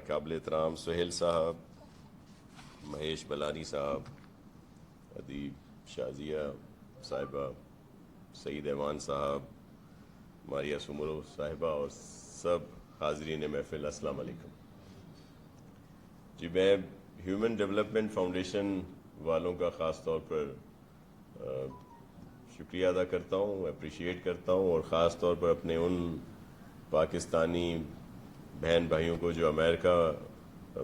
قابل احترام سہیل صاحب، مہیش بلانی صاحب، ادیب شازیہ صاحبہ، سعید ایوان صاحب، ماریا سمرو صاحبہ اور سب حاضرین محفل، السلام علیکم. جی، میں ہیومن ڈیولپمنٹ فاؤنڈیشن والوں کا خاص طور پر شکریہ ادا کرتا ہوں، اپریشیٹ کرتا ہوں، اور خاص طور پر اپنے ان پاکستانی بہن بھائیوں کو جو امریکہ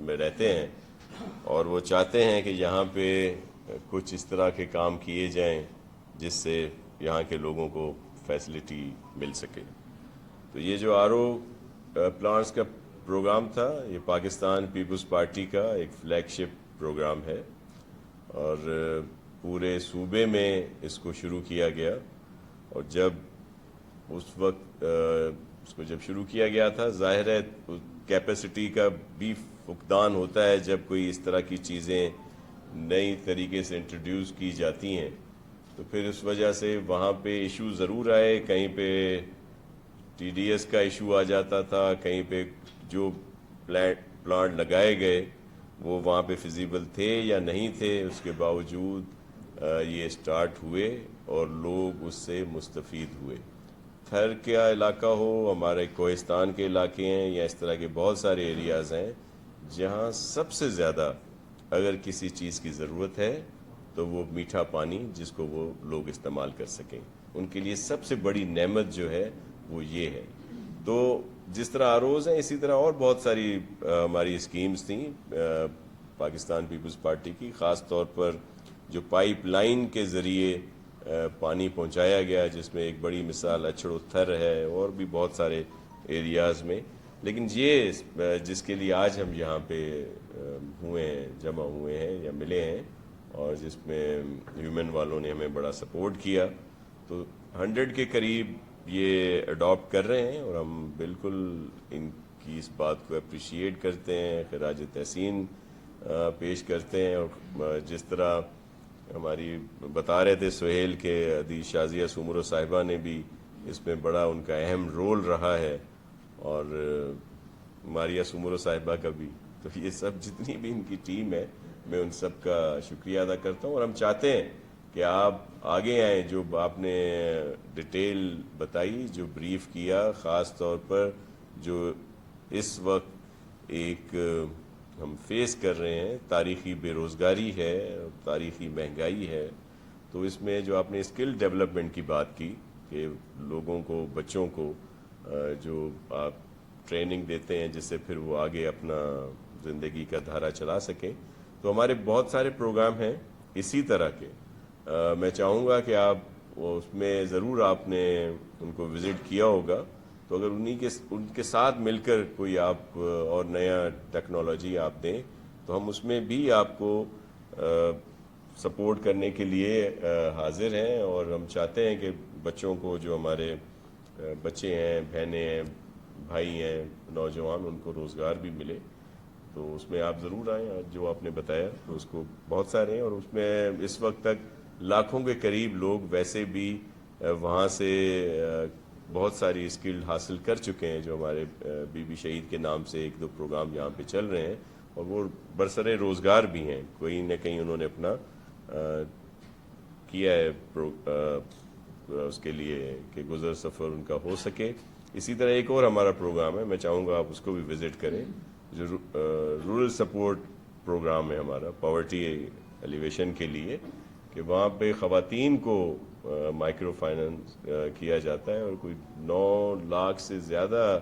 میں رہتے ہیں اور وہ چاہتے ہیں کہ یہاں پہ کچھ اس طرح کے کام کیے جائیں جس سے یہاں کے لوگوں کو فیسلٹی مل سکے. تو یہ جو پلانٹس کا پروگرام تھا، یہ پاکستان پیپلز پارٹی کا ایک فلیگ شپ پروگرام ہے، اور پورے صوبے میں اس کو شروع کیا گیا. اور جب اس وقت اس کو جب شروع کیا گیا تھا، ظاہر ہے کیپیسٹی کا بھی فقدان ہوتا ہے جب کوئی اس طرح کی چیزیں نئی طریقے سے انٹروڈیوس کی جاتی ہیں. تو پھر اس وجہ سے وہاں پہ ایشو ضرور آئے، کہیں پہ ٹی ڈی ایس کا ایشو آ جاتا تھا، کہیں پہ جو پلانٹ لگائے گئے وہ وہاں پہ فیزیبل تھے یا نہیں تھے. اس کے باوجود یہ اسٹارٹ ہوئے اور لوگ اس سے مستفید ہوئے. تھر کا علاقہ ہو، ہمارے کوہستان کے علاقے ہیں، یا اس طرح کے بہت سارے ایریاز ہیں جہاں سب سے زیادہ اگر کسی چیز کی ضرورت ہے تو وہ میٹھا پانی جس کو وہ لوگ استعمال کر سکیں. ان کے لیے سب سے بڑی نعمت جو ہے وہ یہ ہے. تو جس طرح آروز ہیں، اسی طرح اور بہت ساری ہماری اسکیمز تھیں پاکستان پیپلز پارٹی کی، خاص طور پر جو پائپ لائن کے ذریعے پانی پہنچایا گیا، جس میں ایک بڑی مثال اچھڑو تھر ہے اور بھی بہت سارے ایریاز میں. لیکن یہ جس کے لیے آج ہم یہاں پہ ہوئے ہیں، جمع ہوئے ہیں یا ملے ہیں، اور جس میں ہیومن والوں نے ہمیں بڑا سپورٹ کیا، تو 100 کے قریب یہ اڈاپٹ کر رہے ہیں، اور ہم بالکل ان کی اس بات کو اپریشیٹ کرتے ہیں، خراج تحسین پیش کرتے ہیں. اور جس طرح ہماری بتا رہے تھے سہیل کے ادیب شازیہ سمرو صاحبہ نے بھی اس میں بڑا ان کا اہم رول رہا ہے، اور ماریا سمرو صاحبہ کا بھی. تو یہ سب جتنی بھی ان کی ٹیم ہے، میں ان سب کا شکریہ ادا کرتا ہوں. اور ہم چاہتے ہیں کہ آپ آگے آئیں، جو آپ نے ڈیٹیل بتائی، جو بریف کیا، خاص طور پر جو اس وقت ایک ہم فیس کر رہے ہیں، تاریخی بے روزگاری ہے، تاریخی مہنگائی ہے. تو اس میں جو آپ نے اسکل ڈیولپمنٹ کی بات کی کہ لوگوں کو، بچوں کو جو آپ ٹریننگ دیتے ہیں جس سے پھر وہ آگے اپنا زندگی کا دھارا چلا سکیں، تو ہمارے بہت سارے پروگرام ہیں اسی طرح کے. میں چاہوں گا کہ آپ اس میں ضرور آپ نے ان کو وزٹ کیا ہوگا، تو اگر ان کے ساتھ مل کر کوئی آپ اور نیا ٹیکنالوجی آپ دیں تو ہم اس میں بھی آپ کو سپورٹ کرنے کے لیے حاضر ہیں. اور ہم چاہتے ہیں کہ بچوں کو، جو ہمارے بچے ہیں، بہنیں ہیں، بھائی ہیں، نوجوان، ان کو روزگار بھی ملے. تو اس میں آپ ضرور آئیں. جو آپ نے بتایا تو اس کو بہت سارے ہیں، اور اس میں اس وقت تک لاکھوں کے قریب لوگ ویسے بھی وہاں سے بہت ساری اسکل حاصل کر چکے ہیں، جو ہمارے بی بی شہید کے نام سے 1-2 پروگرام یہاں پہ چل رہے ہیں، اور وہ برسر روزگار بھی ہیں. کوئی نہ کہیں انہوں نے اپنا کیا ہے اس کے لیے کہ گزر سفر ان کا ہو سکے. اسی طرح ایک اور ہمارا پروگرام ہے، میں چاہوں گا آپ اس کو بھی وزٹ کریں، جو رورل سپورٹ پروگرام ہے ہمارا پاورٹی ایلیویشن کے لیے، کہ وہاں پہ خواتین کو مائکرو فائنانس کیا جاتا ہے. اور کوئی 9 لاکھ سے زیادہ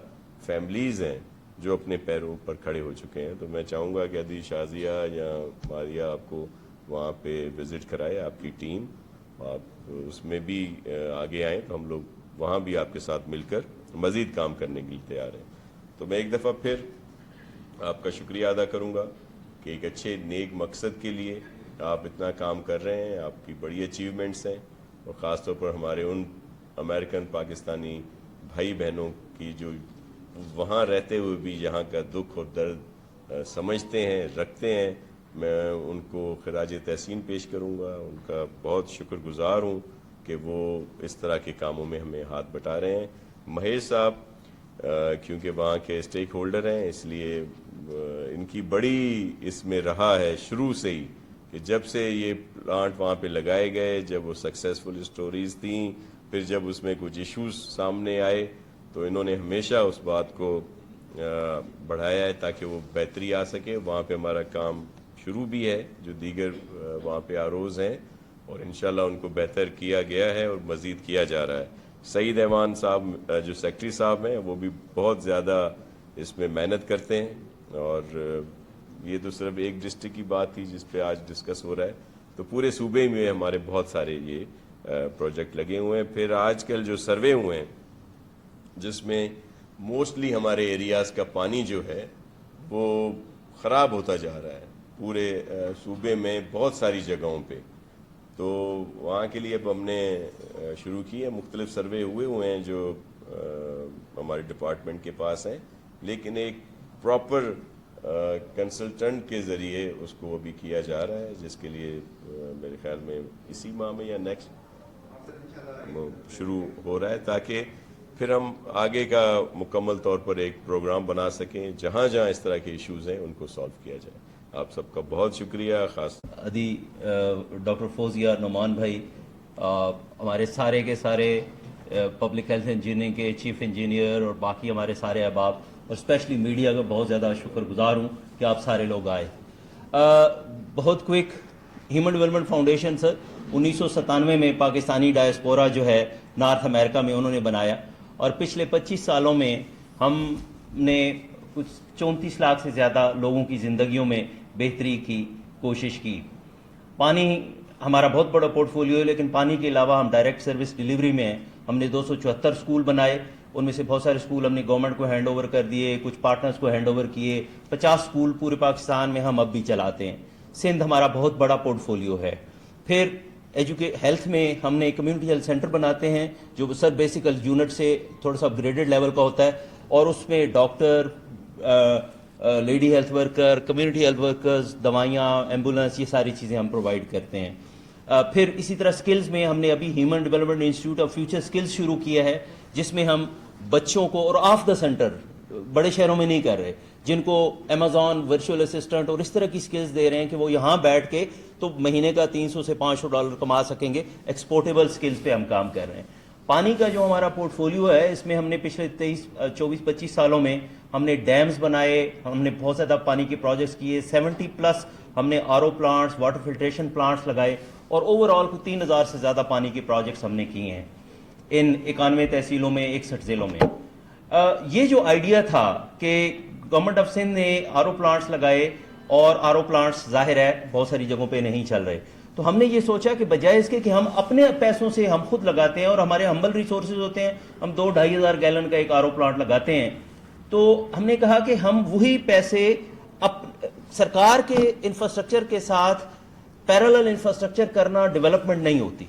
فیملیز ہیں جو اپنے پیروں پر کھڑے ہو چکے ہیں. تو میں چاہوں گا کہ ادی شازیہ یا ماریا آپ کو وہاں پہ وزٹ کرائے، آپ کی ٹیم، آپ اس میں بھی آگے آئیں، تو ہم لوگ وہاں بھی آپ کے ساتھ مل کر مزید کام کرنے کے لیے تیار ہیں. تو میں ایک دفعہ پھر آپ کا شکریہ ادا کروں گا کہ ایک اچھے نیک مقصد کے لیے آپ اتنا کام کر رہے ہیں، آپ کی بڑی اچیومنٹس ہیں. اور خاص طور پر ہمارے ان امریکن پاکستانی بھائی بہنوں کی جو وہاں رہتے ہوئے بھی یہاں کا دکھ اور درد سمجھتے ہیں، رکھتے ہیں، میں ان کو خراج تحسین پیش کروں گا. ان کا بہت شکر گزار ہوں کہ وہ اس طرح کے کاموں میں ہمیں ہاتھ بٹا رہے ہیں. مہیش صاحب کیونکہ وہاں کے اسٹیک ہولڈر ہیں، اس لیے ان کی بڑی اس میں رہا ہے شروع سے ہی کہ جب سے یہ پلانٹ وہاں پہ لگائے گئے, جب وہ سکسیزفل اسٹوریز تھیں, پھر جب اس میں کچھ ایشوز سامنے آئے تو انہوں نے ہمیشہ اس بات کو بڑھایا ہے تاکہ وہ بہتری آ سکے. وہاں پہ ہمارا کام شروع بھی ہے, جو دیگر وہاں پہ آروز ہیں, اور انشاءاللہ ان کو بہتر کیا گیا ہے اور مزید کیا جا رہا ہے. سعید ایوان صاحب جو سیکٹری صاحب ہیں وہ بھی بہت زیادہ اس میں محنت کرتے ہیں, اور یہ تو صرف ایک ڈسٹرکٹ کی بات تھی جس پہ آج ڈسکس ہو رہا ہے, تو پورے صوبے میں ہمارے بہت سارے یہ پروجیکٹ لگے ہوئے ہیں. پھر آج کل جو سروے ہوئے ہیں جس میں موسٹلی ہمارے ایریاز کا پانی جو ہے وہ خراب ہوتا جا رہا ہے پورے صوبے میں بہت ساری جگہوں پہ, تو وہاں کے لیے اب ہم نے شروع کی ہے. مختلف سروے ہوئے ہیں جو ہمارے ڈپارٹمنٹ کے پاس ہیں, لیکن ایک پراپر کنسلٹنٹ کے ذریعے اس کو ابھی کیا جا رہا ہے, جس کے لیے میرے خیال میں اسی ماہ میں یا نیکسٹ شروع ہو رہا ہے, تاکہ پھر ہم آگے کا مکمل طور پر ایک پروگرام بنا سکیں جہاں جہاں اس طرح کے ایشوز ہیں ان کو سالو کیا جائے. آپ سب کا بہت شکریہ. خاص ڈاکٹر فوزیہ نعمان بھائی, ہمارے سارے کے سارے پبلک ہیلتھ انجینئرنگ کے چیف انجینئر اور باقی ہمارے سارے احباب, اور اسپیشلی میڈیا کا بہت زیادہ شکر گزار ہوں کہ آپ سارے لوگ آئے. بہت کوئک, ہیومن ڈیولپمنٹ فاؤنڈیشن سر 1997 میں پاکستانی ڈائسپورا جو ہے نارتھ امریکہ میں انہوں نے بنایا, اور پچھلے 25 سالوں میں ہم نے کچھ 34 لاکھ سے زیادہ لوگوں کی زندگیوں میں بہتری کی کوشش کی. پانی ہمارا بہت بڑا پورٹ فولیو ہے, لیکن پانی کے علاوہ ہم ڈائریکٹ سروس ڈیلیوری میں ہیں. ہم نے 274 اسکول بنائے, ان میں سے بہت سارے اسکول ہم نے گورنمنٹ کو ہینڈ اوور کر دیے, کچھ پارٹنرز کو ہینڈ اوور کیے. 50 اسکول پورے پاکستان میں ہم اب بھی چلاتے ہیں. سندھ ہمارا بہت بڑا پورٹ فولیو ہے. پھر ہیلتھ میں ہم نے کمیونٹی ہیلتھ سینٹر بناتے ہیں جو سر بیسیکل یونٹ سے تھوڑا سا اپگریڈڈ لیول کا ہوتا ہے, اور اس میں doctor, lady health worker, community health workers, دوائیاں, ایمبولینس, یہ ساری چیزیں ہم پرووائڈ کرتے ہیں. پھر اسی طرح سکلز میں ہم نے ابھی human development institute of future skills شروع کیا ہے, جس میں ہم بچوں کو, اور آف دا سینٹر, بڑے شہروں میں نہیں کر رہے, جن کو امیزون ورچوئل اسسٹنٹ اور اس طرح کی سکلز دے رہے ہیں کہ وہ یہاں بیٹھ کے تو مہینے کا $300 سے $500 کما سکیں گے. ایکسپورٹیبل سکلز پہ ہم کام کر رہے ہیں. پانی کا جو ہمارا پورٹ فولیو ہے, اس میں ہم نے پچھلے 24-25 سالوں میں ہم نے ڈیمز بنائے, ہم نے بہت زیادہ پانی کے پروجیکٹس کیے, 70+ ہم نے RO plants, water filtration plants لگائے, اور اوور آل 3000 سے زیادہ پانی کے پروجیکٹس ہم نے کیے ہیں ان 91 تحصیلوں میں, 61 ضلعوں میں. یہ جو آئیڈیا تھا کہ گورنمنٹ آف سندھ نے RO پلانٹس لگائے, اور RO پلانٹس ظاہر ہے بہت ساری جگہوں پہ نہیں چل رہے, تو ہم نے یہ سوچا کہ بجائے اس کے کہ ہم اپنے پیسوں سے ہم خود لگاتے ہیں, اور ہمارے ہمبل ریسورسز ہوتے ہیں, ہم 2-2.5 ہزار گیلن کا ایک RO پلانٹ لگاتے ہیں, تو ہم نے کہا کہ ہم وہی پیسے سرکار کے انفراسٹرکچر کے ساتھ پیرالل انفراسٹرکچر کرنا ڈیولپمنٹ نہیں ہوتی.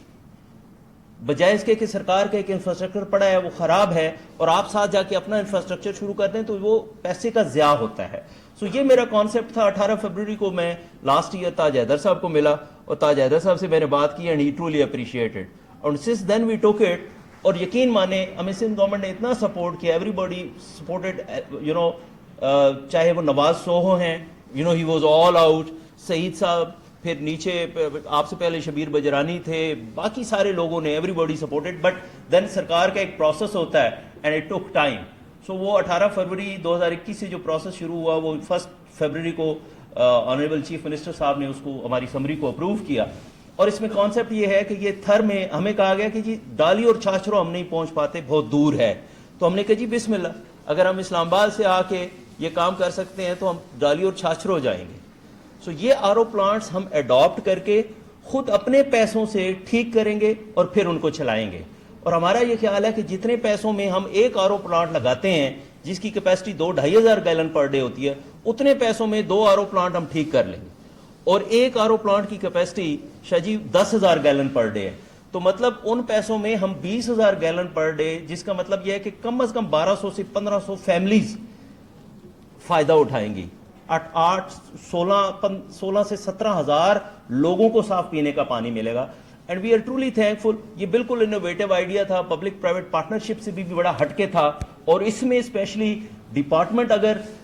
بجائے اس کے کہ سرکار کا ایک انفراسٹرکچر پڑا ہے وہ خراب ہے اور آپ ساتھ جا کے اپنا انفراسٹرکچر شروع کر دیں تو وہ پیسے کا ضیاع ہوتا ہے. سو یہ میرا کانسیپٹ تھا. 18 فروری کو میں لاسٹ ایئر تاج حیدر صاحب کو ملا, اور تاج حیدر صاحب سے میں نے بات کی, اینڈ ہی ٹرولی اپریشیٹڈ, اور since then we talk it. اور یقین مانے ہمیں سندھ گورنمنٹ نے اتنا سپورٹ کیا, ایوری باڈی سپورٹڈ, چاہے وہ نواز سوہو ہیں, ہی واز آل آؤٹ, سعید صاحب, پھر نیچے آپ سے پہلے شبیر بجرانی تھے, باقی سارے لوگوں نے, everybody supported. But then سرکار کا ایک پروسیس ہوتا ہے, and it took time. So وہ 18 فروری 2021 سے جو پروسیس شروع ہوا, وہ 1 فروری کو آنریبل چیف منسٹر صاحب نے اس کو, ہماری سمری کو اپروو کیا. اور اس میں کانسیپٹ یہ ہے کہ یہ تھر میں ہمیں کہا گیا کہ جی ڈالی اور چھاچرو ہم نہیں پہنچ پاتے, بہت دور ہے. تو ہم نے کہا جی بسم اللہ, اگر ہم اسلام آباد سے آ کے یہ کام کر سکتے ہیں تو ہم ڈالی اور چھاچرو جائیں گے. سو یہ RO پلانٹس ہم اڈاپٹ کر کے خود اپنے پیسوں سے ٹھیک کریں گے اور پھر ان کو چلائیں گے. اور ہمارا یہ خیال ہے کہ جتنے پیسوں میں ہم ایک RO پلانٹ لگاتے ہیں جس کی کیپیسٹی 2-2.5 ہزار گیلن پر ڈے ہوتی ہے, اتنے پیسوں میں 2 RO پلانٹ ہم ٹھیک کر لیں گے. اور ایک RO پلانٹ کی capacity Shaji 10,000 gallon per day ہے, تو مطلب ان پیسوں میں ہم 20,000 گیلن پر ڈے, جس کا مطلب یہ ہے کہ کم از کم 1200 سے 1500 فیملیز فائدہ اٹھائیں گی. 16 سے 17 ہزار لوگوں کو صاف پینے کا پانی ملے گا. And we are truly thankful. یہ بالکل انوویٹو آئیڈیا تھا, پبلک پرائیویٹ پارٹنرشپ سے بھی بڑا ہٹ کے تھا, اور اس میں اسپیشلی ڈپارٹمنٹ اگر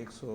100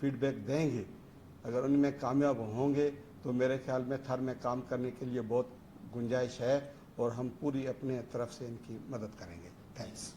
فیڈ بیک دیں گے، اگر ان میں کامیاب ہوں گے تو میرے خیال میں تھر میں کام کرنے کے لیے بہت گنجائش ہے، اور ہم پوری اپنے طرف سے ان کی مدد کریں گے. تھینکس.